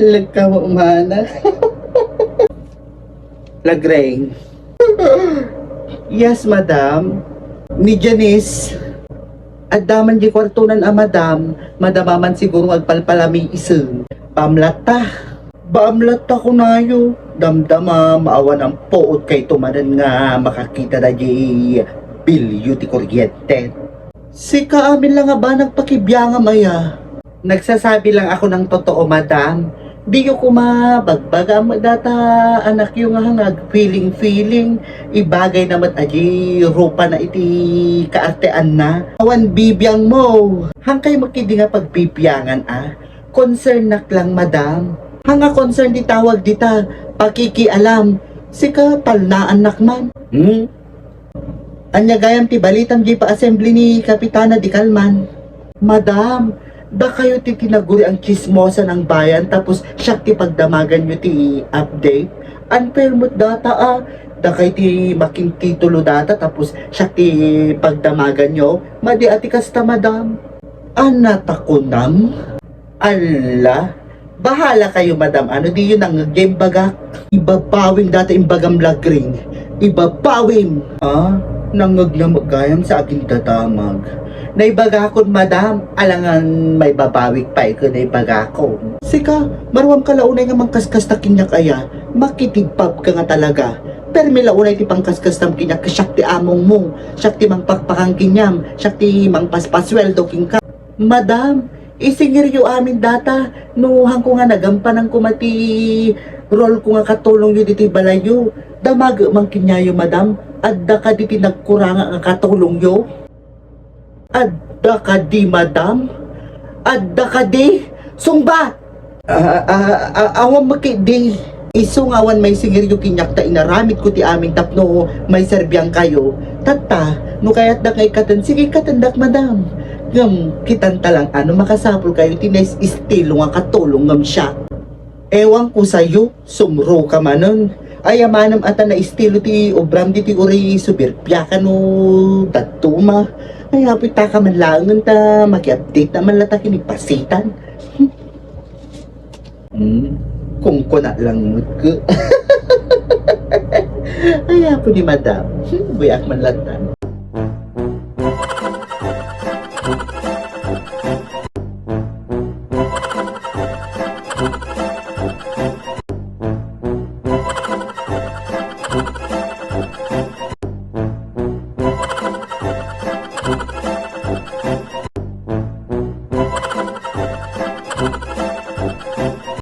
Lagka mo umana. Lagreng. Yes, madam. Ni Janice. At daman di kwartunan madam. Madamaman siguro agpalpalami isang. Pamlata. Bamlata ko na yo. Damdama maawa ng poot kay tumanan nga makakita na di bilyo ti kuryente. Si kaamin lang nga ba nagpakibiyanga maya? Nagsasabi lang ako ng totoo, madam. Di ko mabagbaga mo data anak yung nga hangag feeling ibagay naman aji rupa na iti kaartean na awan bibiyang mo hangkay makidi nga pagpipiyangan concern nak lang madam hanga concern di tawag dita pakikialam sika talnaan nak man anya gayam ti balitam di pa assembly ni Kapitana Di Calman madam da kayo ti tinaguri ang chismosa ng bayan tapos siya ti pagdamagan nyo ti update unfair mo't data da kayo ti making titulo data tapos siya ti pagdamagan nyo madi ati kasta madam anatakunam ala bahala kayo madam ano di yun ang game bagak ibabawing data imbagam lagring ibabawing nangaglamagayam sa aking tatamag naibagakon madam alangan may babawik pa ko naibagakon sika marwam ka launay nga mangkaskas ta kinyak aya makitigpap ka nga talaga pero may launay ti pangkaskas tam kinyak kasyak ti among mo syak ti mangpakpakang kinyam syak ti mangpaspasweldo king ka madam isingir yu amin data nuhang ko nga nagampan ang kumati role ko nga katulong yu diti balayo damag mang kinyayo madam adda ka diti nagkuranga nga katulong yu adda ka di madam adda ka di sungba awan makidi isungawan may singir yu kinyak ta inaramit ko ti amin tapno may serbiyang kayo tata no kayat da kay katan sige katandak madam ngam kitanta lang ano makasapol kayo tines estilo nga katulong ngam siya ewan ko sayo sumro ka manon ay amanam ata na estilo ti obram di ti uri subirpya ka no tatuma ay hapit ta ka man langan ta maki-update naman lata kinipasitan kung kuna lang ko ay hapo ni madam buyak man lata